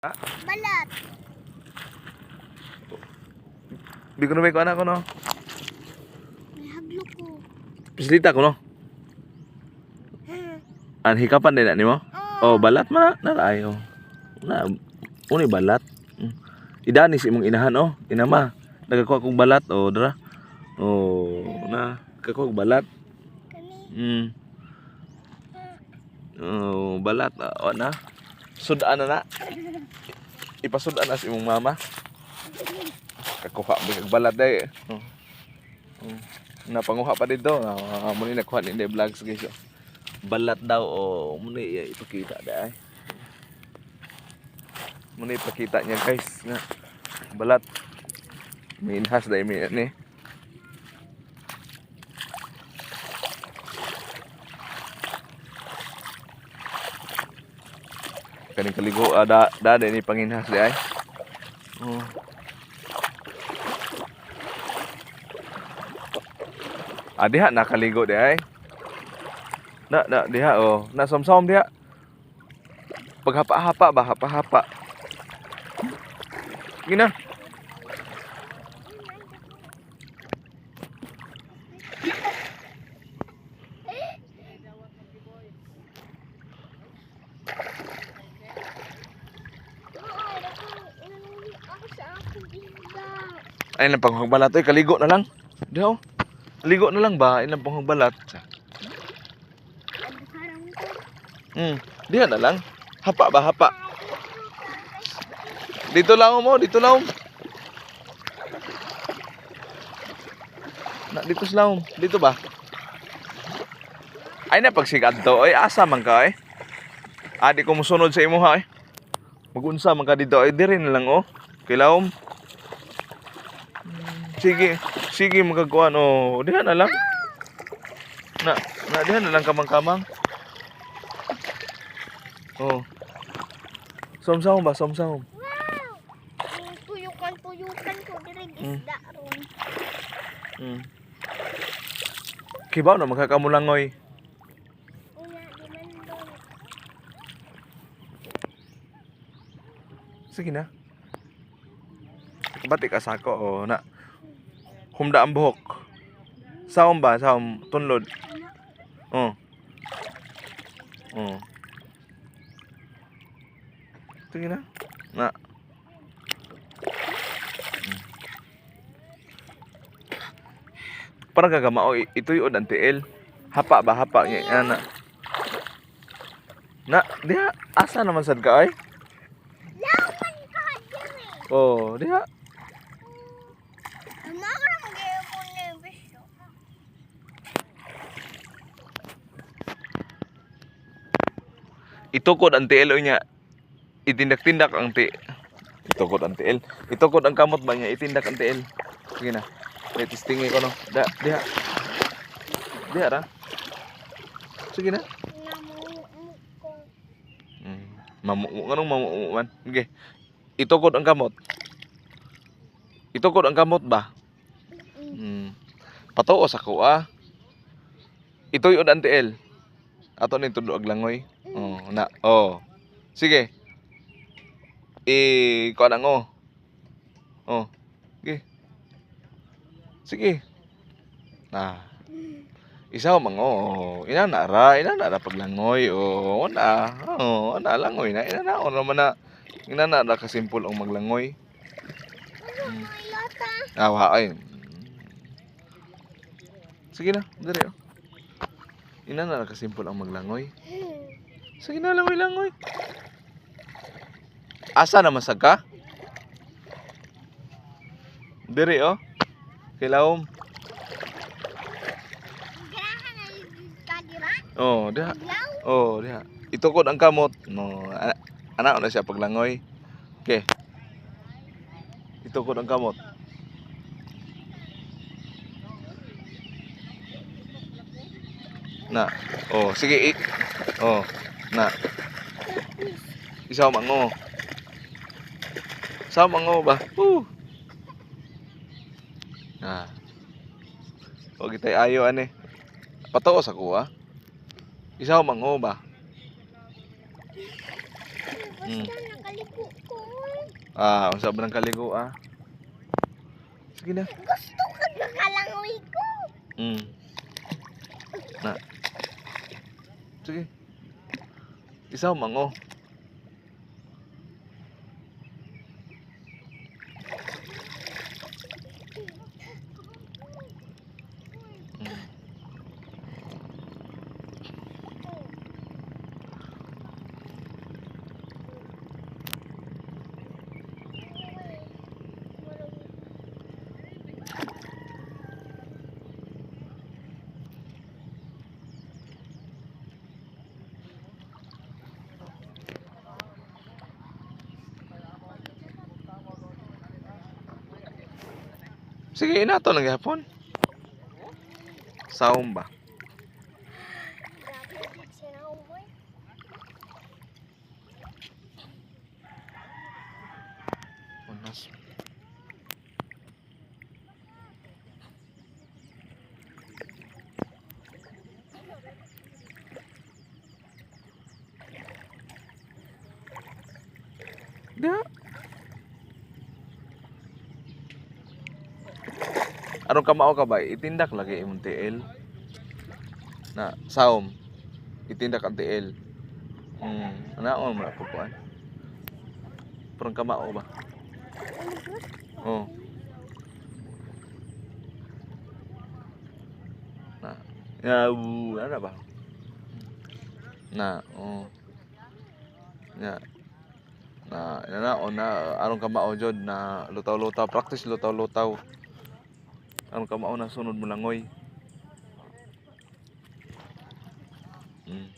Ah, Balat. di ko na may anak ko no. May haglo ko. Pislita ko no. An hikapan din ni mo? Oh, balat man na ayo. Na uni balat. Idani si imong inahan oh. Inama. Nagakuha kong balat oh, dra. Oh, na kakuha kong balat. Kani. Oh, balat oh na. Sudan na. Ipasudan na si imong mama. Kakuha bigag balat day. Oh. Napanguha pa dito. Muna nakuha ni vlogs guys. Balat daw o muna ipakita dai. Muna ipakita niya guys nga balat. Minhas dai mi ni. Kaning kaligo ada ni panginhas dai. Oh. Diha nakaligo dai. Diha oh, na som-som diha. Paghapa-hapa ba, hapa-hapa. Gina. Ay lang panghagbalat oy, kaligo na lang. Diha oh. Ligo na lang ba, ilang panghagbalat. Diha na lang. Hapa ba, hapa. Dito lang mo, dito lang. Dito lang, dito ba? Ay na pagsigad to, ay asa man ka eh. Di ko musunod sa imo ha eh. Magunsa man ka dito, ay diri na lang oh. Kilawom. Sige magagawan oh. Diha na lang. Diha na lang kamang-kamang. Oh. Somsahom ba? Somsahom. Wow! Tuyukan ko diri isda ron. Kibaw na magkakamulangoy. Una dinandong. Sige na. Bati ka sako oh na. Humda ang buhok. Sahom ba? Sahom tunlod. Oh. Oh. Sige na. Parang gagamao ito yung antiel. Hapa ba? Hapa niya. Diha. Asa naman sad ka ay? Lawan ka diri. Oh, diha. Magram gyud ko ni biso. Itukod ang tiel o niya. Itindak-tindak ang ti. Itukod ang tiel. Itukod ang kamot ba niya. Itindak ang tiel. Sige na. Testingi ko no. Diha. Diha ra. Sige na. Anong mamu man? Okay. Itukod ang kamot. Itukod ang kamot ba? Patuos ako ah. Itoy od ang tiel. Ato ni tudo ag langoy. Oh. Sige. Kuha na ngo. Oh. Sige. Sige. Isaw mango. Ina na ra paglangoy. Oh, ana langoy na. Ina na naman na. Ina na ra kasimpol ang maglangoy. Awa ay. Sige na, dali oh. Ina na ra kasimpol ang maglangoy. Sige na langoy. Asa na masag ka? Diri oh. Kilawom. Oh, diha. Oh, diha. Itukod ang kamot. No, anak na siya paglangoy. Okay. Itukod ang kamot. Oh, sige. Oh, Isaw mango. Isaw mango ba? Huwag itay ayo ane. Pataos ako ah. Isaw mango ba? Basta nakaligo ko. Ah, usab nang kaligo ah. Sige na. Gusto ko nakalangoy ko. Mm. Na. Sige. Isaw mango. Mm. Sige, inato lang gihapon. Saom ba? Grabe, sinaumboy. Unas. Da. Anong kamao ka ba? Itindak lagi imong tiil. Na saom. Itindak ang tiil. Anaon mo na pupuan. Parang kamao ba? Oh. Na. Ya, ana ba? Na, oh. Ya. Na aron kamao jud na lutaw-lutaw, practice lutaw-lutaw. Aron kamao na sunod mo langoy. Mm.